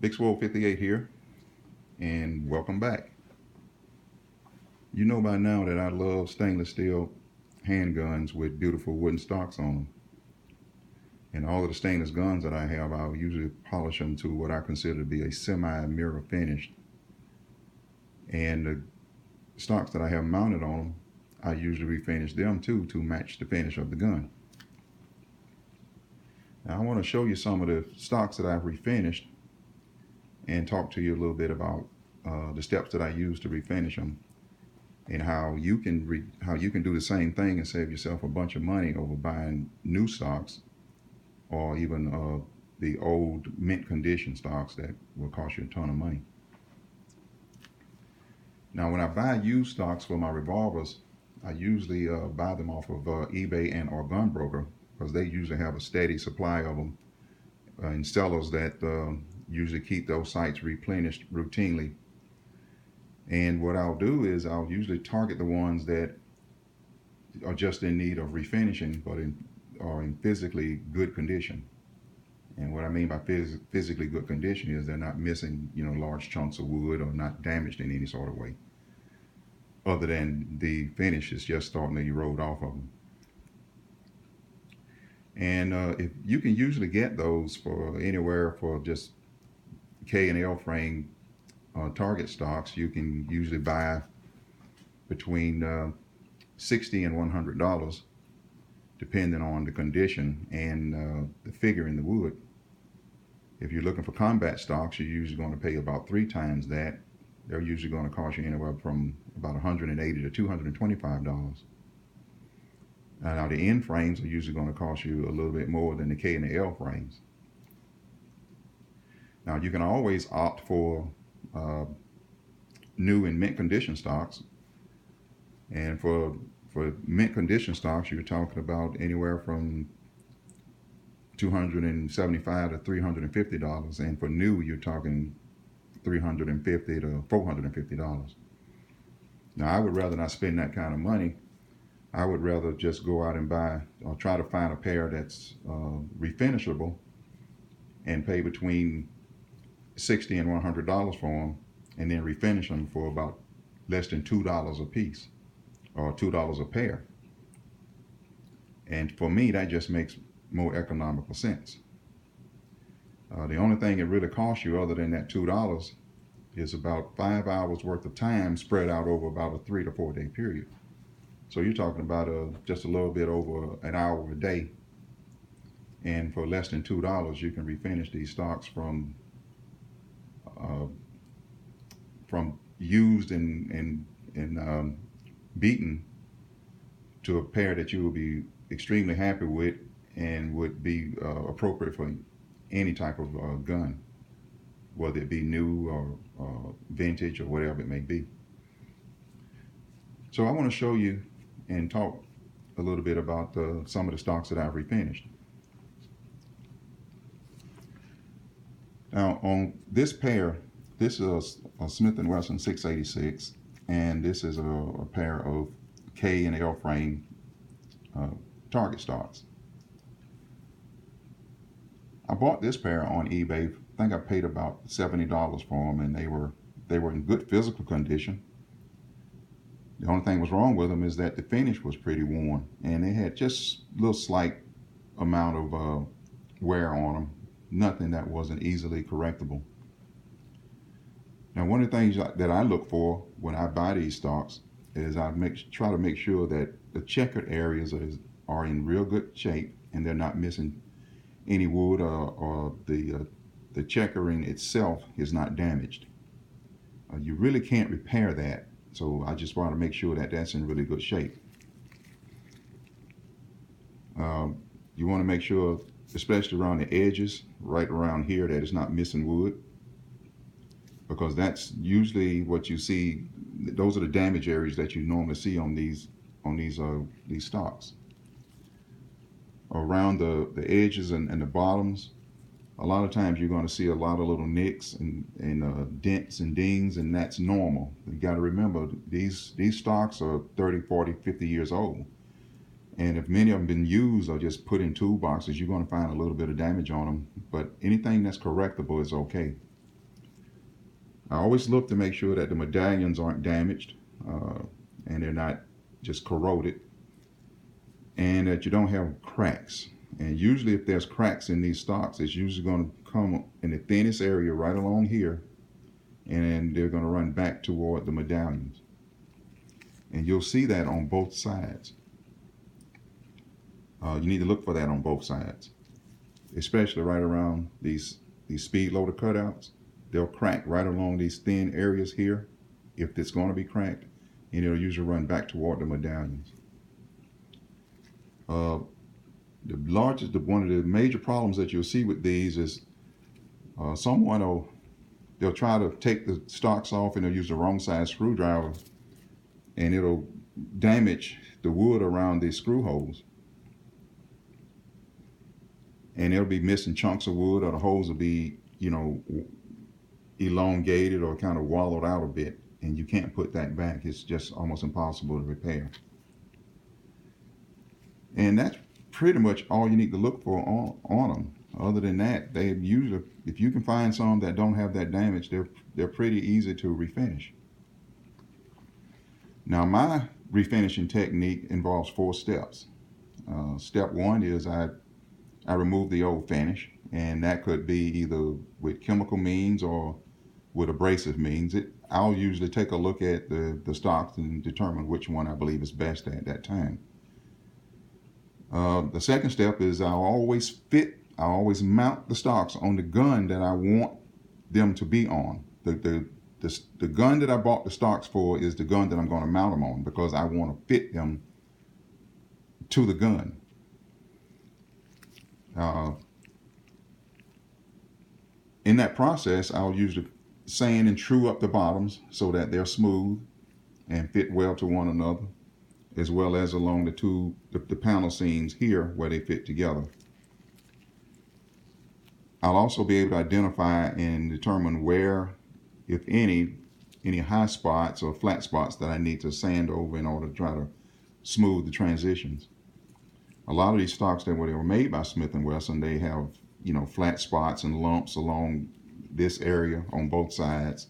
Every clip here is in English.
Big Swole 58 here, and welcome back. You know by now that I love stainless steel handguns with beautiful wooden stocks on them. And all of the stainless guns that I have, I'll usually polish them to what I consider to be a semi-mirror finish. And the stocks that I have mounted on them, I usually refinish them too to match the finish of the gun. Now I want to show you some of the stocks that I've refinished and talk to you a little bit about the steps that I use to refinish them, and how you can do the same thing and save yourself a bunch of money over buying new stocks, or even the old mint condition stocks that will cost you a ton of money. Now when I buy used stocks for my revolvers, I usually buy them off of eBay and or Gun Broker, because they usually have a steady supply of them, and sellers that usually keep those sites replenished routinely. And what I'll do is I'll usually target the ones that are just in need of refinishing, but are in physically good condition. And what I mean by physically good condition is they're not missing, large chunks of wood, or not damaged in any sort of way, other than the finish is just starting to erode off of them. And if you can usually get those for anywhere for just K and L frame target stocks, you can usually buy between $60 and $100, depending on the condition and the figure in the wood. If you're looking for combat stocks, you're usually going to pay about 3 times that. They're usually going to cost you anywhere from about $180 to $225. Now the N frames are usually going to cost you a little bit more than the K and the L frames. Now you can always opt for new and mint condition stocks, and for mint condition stocks you're talking about anywhere from $275 to $350, and for new you're talking $350 to $450. Now I would rather not spend that kind of money. I would rather just go out and buy, or try to find a pair that's refinishable, and pay between $60 and $100 for them, and then refinish them for about less than $2 a piece, or $2 a pair. And for me, that just makes more economical sense. The only thing it really costs you, other than that $2, is about 5 hours worth of time spread out over about a 3 to 4 day period. So you're talking about just a little bit over an hour a day, and for less than $2 you can refinish these stocks from used and beaten to a pair that you will be extremely happy with and would be appropriate for any type of gun, whether it be new or vintage or whatever it may be. So I want to show you and talk a little bit about some of the stocks that I've refinished. Now on this pair, this is a Smith & Wesson 686, and this is a pair of K and L frame target stocks. I bought this pair on eBay. I think I paid about $70 for them, and they were in good physical condition. The only thing was wrong with them is that the finish was pretty worn, and they had just a little slight amount of wear on them, nothing that wasn't easily correctable. Now one of the things that I look for when I buy these stocks is I try to make sure that the checkered areas are in real good shape, and they're not missing any wood, or the checkering itself is not damaged. You really can't repair that. So I just want to make sure that that's in really good shape. You want to make sure, especially around the edges, right around here, that it's not missing wood, because that's usually what you see. Those are the damage areas that you normally see on these stocks. Around the edges and the bottoms, a lot of times you're going to see a lot of little nicks and dents and dings, and that's normal. You got to remember, these stocks are 30, 40, 50 years old. And if many of them been used or just put in toolboxes, you're going to find a little bit of damage on them. But anything that's correctable is okay. I always look to make sure that the medallions aren't damaged and they're not just corroded, and that you don't have cracks. And usually if there's cracks in these stocks, it's usually going to come in the thinnest area right along here, and they're going to run back toward the medallions. And you'll see that on both sides. You need to look for that on both sides, especially right around these speed loader cutouts. They'll crack right along these thin areas here if it's going to be cracked, and it'll usually run back toward the medallions. One of the major problems that you'll see with these is they'll try to take the stocks off, and they'll use the wrong size screwdriver, and it'll damage the wood around these screw holes. And they'll be missing chunks of wood, or the holes will be, elongated or kind of wallowed out a bit, and you can't put that back. It's just almost impossible to repair. And that's pretty much all you need to look for on them. Other than that, they usually, if you can find some that don't have that damage, they're pretty easy to refinish. Now, my refinishing technique involves 4 steps. Step 1 is I remove the old finish, and that could be either with chemical means or with abrasive means. I'll usually take a look at the stocks and determine which one I believe is best at that time. The second step is I'll always mount the stocks on the gun that I want them to be on. The gun that I bought the stocks for is the gun that I'm going to mount them on, because I want to fit them to the gun. In that process, I'll usually sand and true up the bottoms so that they're smooth and fit well to one another, as well as along the panel seams here where they fit together. I'll also be able to identify and determine where, if any high spots or flat spots that I need to sand over in order to try to smooth the transitions. A lot of these stocks that were made by Smith & Wesson, they have, flat spots and lumps along this area on both sides.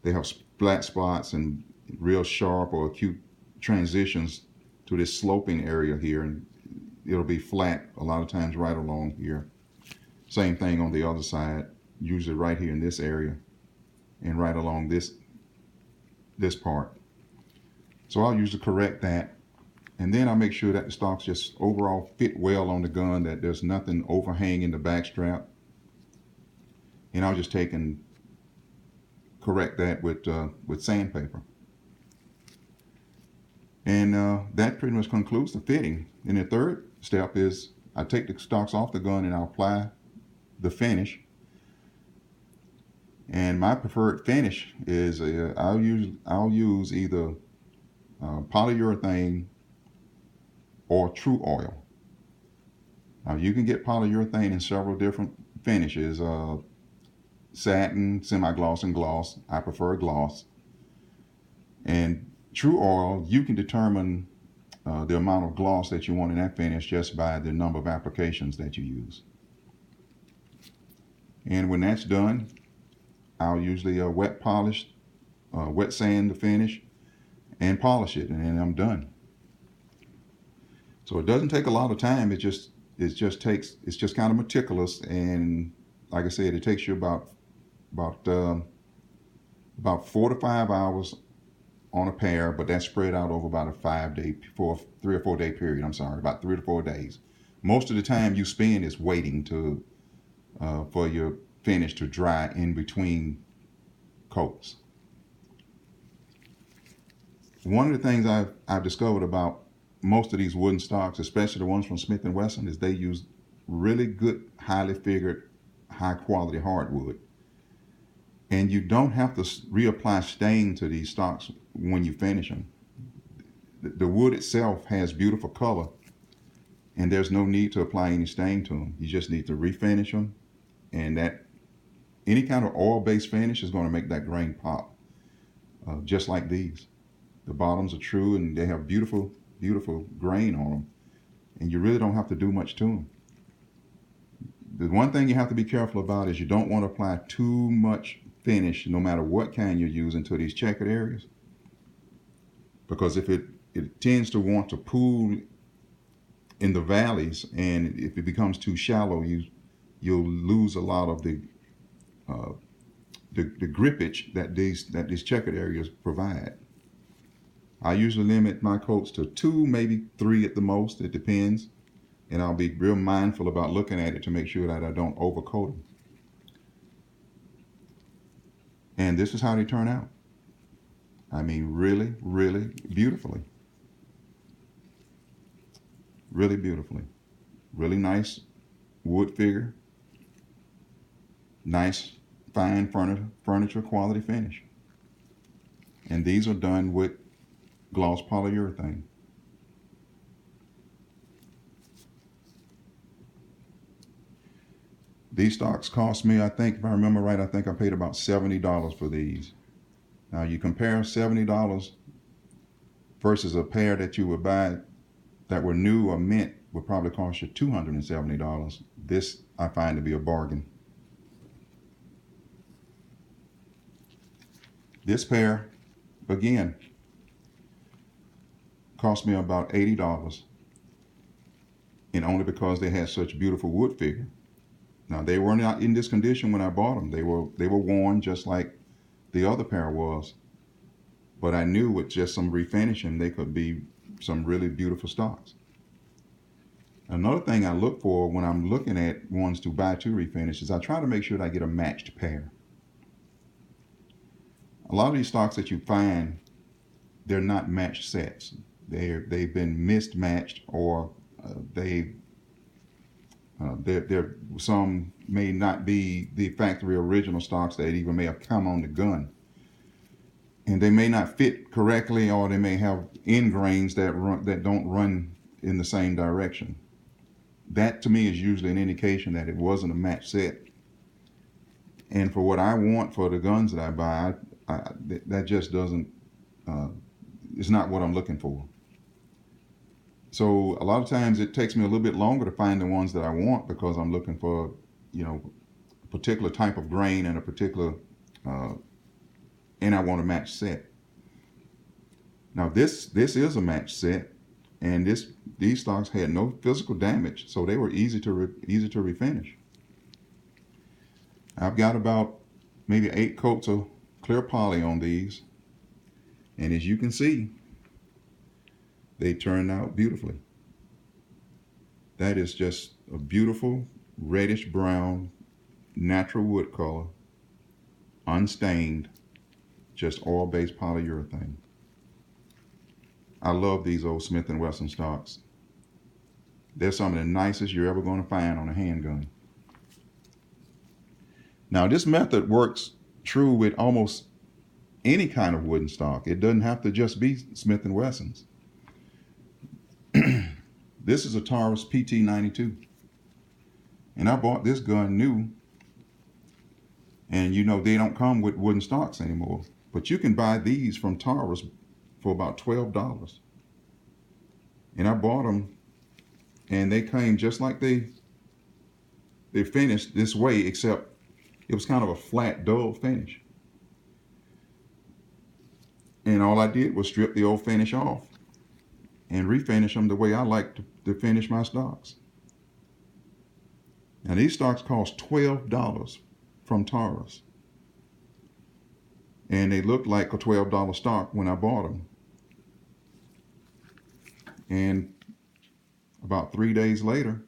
They have flat spots and real sharp or acute transitions to this sloping area here, and it'll be flat a lot of times right along here. Same thing on the other side, usually right here in this area and right along this part. So I'll usually correct that, and then I'll make sure that the stocks just overall fit well on the gun, that there's nothing overhanging the back strap. And I'll just take and correct that with sandpaper. And that pretty much concludes the fitting. And the third step is I take the stocks off the gun and I'll apply the finish. And my preferred finish is I'll use either polyurethane or true oil. Now, you can get polyurethane in several different finishes: satin, semi-gloss, and gloss. I prefer gloss. And true oil, you can determine the amount of gloss that you want in that finish just by the number of applications that you use. And when that's done, I'll usually wet sand the finish and polish it, and then I'm done. So it doesn't take a lot of time. It's just kind of meticulous, and like I said, it takes you about 4 to 5 hours on a pair, but that's spread out over about a 3 or 4 day period. About 3 to 4 days. Most of the time you spend is waiting for your finish to dry in between coats. One of the things I've discovered about most of these wooden stocks, especially the ones from Smith & Wesson, is they use really good, highly figured, high quality hardwood. And you don't have to reapply stain to these stocks when you finish them. The wood itself has beautiful color, and there's no need to apply any stain to them. You just need to refinish them, and that any kind of oil-based finish is going to make that grain pop, just like these. The bottoms are true, and they have beautiful grain on them, and you really don't have to do much to them. The one thing you have to be careful about is you don't want to apply too much finish, no matter what kind you're using, to these checkered areas. Because if it tends to want to pool in the valleys, and if it becomes too shallow, you'll lose a lot of the grippage that these checkered areas provide. I usually limit my coats to 2, maybe 3 at the most. It depends. And I'll be real mindful about looking at it to make sure that I don't overcoat them. And this is how they turn out. I mean, really, really beautifully. Really beautifully. Really nice wood figure. Nice, fine furniture quality finish. And these are done with gloss polyurethane. These stocks cost me, I think, if I remember right, I think I paid about $70 for these. Now you compare $70 versus a pair that you would buy that were new or mint would probably cost you $270. This I find to be a bargain. This pair, again, cost me about $80, and only because they had such beautiful wood figure. Now they were not in this condition when I bought them. They were worn just like the other pair was, but I knew with just some refinishing they could be some really beautiful stocks. Another thing I look for when I'm looking at ones to buy to refinish is I try to make sure that I get a matched pair. A lot of these stocks that you find, they're not matched sets. They've been mismatched, or some may not be the factory original stocks that even may have come on the gun, and they may not fit correctly, or they may have end grains that don't run in the same direction. That to me is usually an indication that it wasn't a match set. And for what I want for the guns that I buy, that just doesn't. It's not what I'm looking for. So a lot of times it takes me a little bit longer to find the ones that I want, because I'm looking for, a particular type of grain and a particular, and I want a match set. Now this is a match set, and these stocks had no physical damage, so they were easy to refinish. I've got about maybe 8 coats of clear poly on these, and as you can see, they turned out beautifully. That is just a beautiful reddish brown, natural wood color, unstained, just oil-based polyurethane. I love these old Smith & Wesson stocks. They're some of the nicest you're ever going to find on a handgun. Now this method works true with almost any kind of wooden stock. It doesn't have to just be Smith & Wessons. This is a Taurus PT92, and I bought this gun new, and they don't come with wooden stocks anymore, but you can buy these from Taurus for about $12, and I bought them, and they came just like they finished this way, except it was kind of a flat, dull finish, and all I did was strip the old finish off and refinish them the way I like to finish my stocks. Now these stocks cost $12 from Taurus, and they looked like a $12 stock when I bought them. And about 3 days later,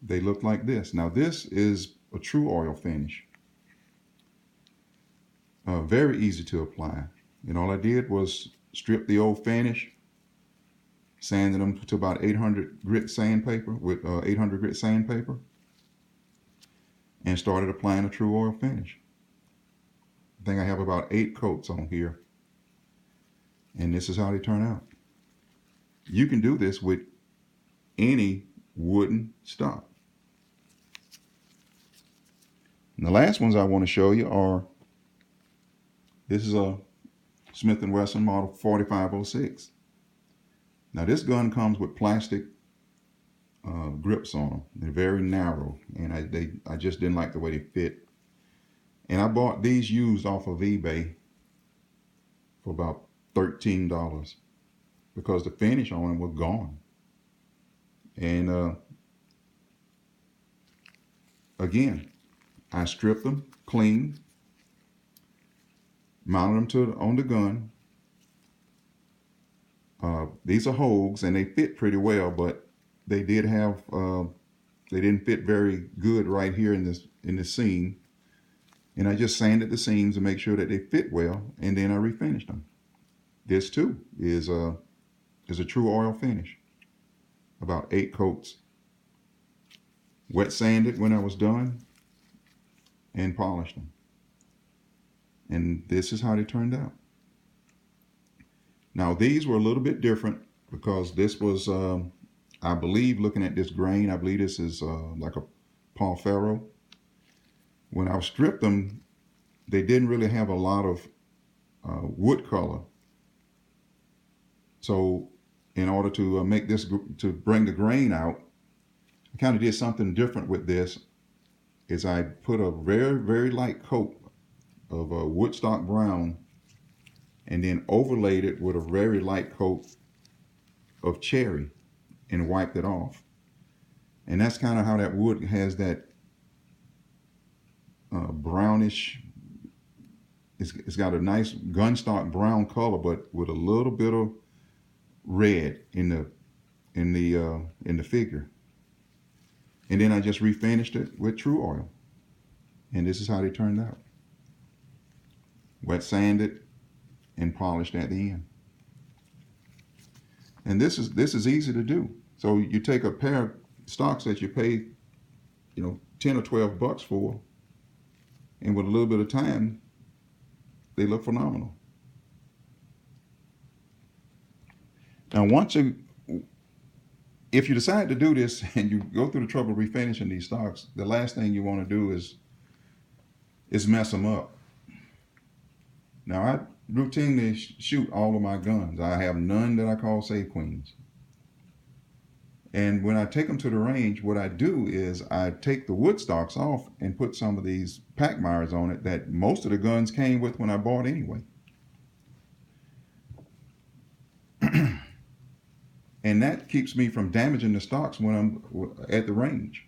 they look like this. Now this is a true oil finish. Very easy to apply. And all I did was strip the old finish, sanded them to about 800 grit sandpaper with 800 grit sandpaper, and started applying a true oil finish. I think I have about 8 coats on here, and this is how they turn out. You can do this with any wooden stock. And the last ones I want to show you are, this is a Smith & Wesson model 4506. Now this gun comes with plastic grips on them. They're very narrow, and I just didn't like the way they fit. And I bought these used off of eBay for about $13 because the finish on them was gone. And again, I stripped them clean, mounted them on the gun. These are Hogues and they fit pretty well, but they did have they didn't fit very good right here in this seam. And I just sanded the seams to make sure that they fit well, and then I refinished them. This too is a true oil finish. About 8 coats. Wet sanded when I was done and polished them. And this is how they turned out. Now these were a little bit different because this was, I believe, looking at this grain, I believe this is like a Paul Ferro. When I stripped them, they didn't really have a lot of wood color. So in order to make this, to bring the grain out, I kind of did something different with this. Is I put a very, very light coat of woodstock brown and then overlaid it with a very light coat of cherry and wiped it off. And that's kind of how that wood has that brownish, it's got a nice gunstock brown color, but with a little bit of red in the figure. And then I just refinished it with true oil. And this is how they turned out. Wet sanded and polished at the end. And this is easy to do. So you take a pair of stocks that you pay, 10 or 12 bucks for, and with a little bit of time, they look phenomenal. Now if you decide to do this and you go through the trouble of refinishing these stocks, the last thing you want to do is mess them up. Now I routinely shoot all of my guns. I have none that I call save queens. And when I take them to the range, what I do is I take the wood stocks off and put some of these pack Myers on it that most of the guns came with when I bought anyway. And that keeps me from damaging the stocks when I'm at the range.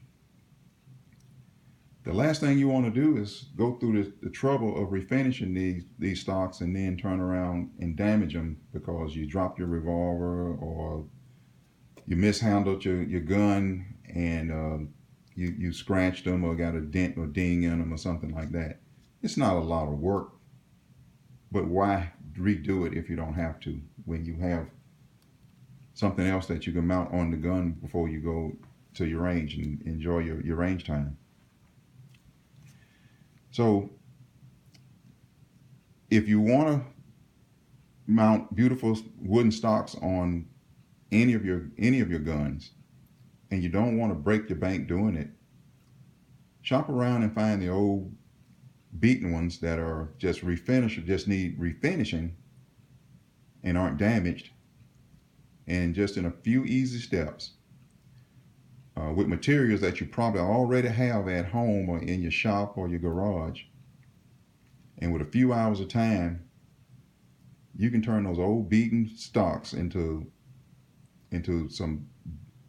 The last thing you want to do is go through the trouble of refinishing these stocks and then turn around and damage them because you dropped your revolver or you mishandled your gun and you scratched them or got a dent or ding in them or something like that. It's not a lot of work, but why redo it if you don't have to when you have something else that you can mount on the gun before you go to your range and enjoy your range time. So if you want to mount beautiful wooden stocks on any of your guns and you don't want to break your bank doing it, shop around and find the old beaten ones that are just refinished, just need refinishing and aren't damaged, and just in a few easy steps with materials that you probably already have at home or in your shop or your garage, and with a few hours of time, you can turn those old beaten stocks into some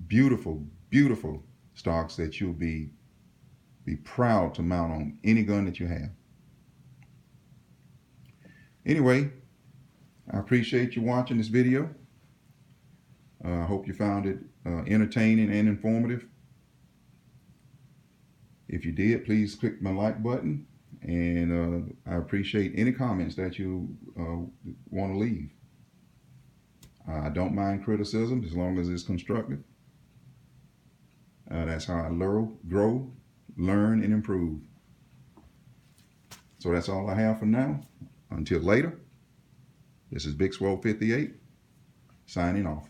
beautiful, beautiful stocks that you'll be proud to mount on any gun that you have. Anyway, I appreciate you watching this video. I hope you found it entertaining and informative. If you did, please click my like button, and I appreciate any comments that you want to leave. I don't mind criticism as long as it's constructive. That's how I grow, learn, and improve. So that's all I have for now. Until later, this is Big Swole 58 signing off.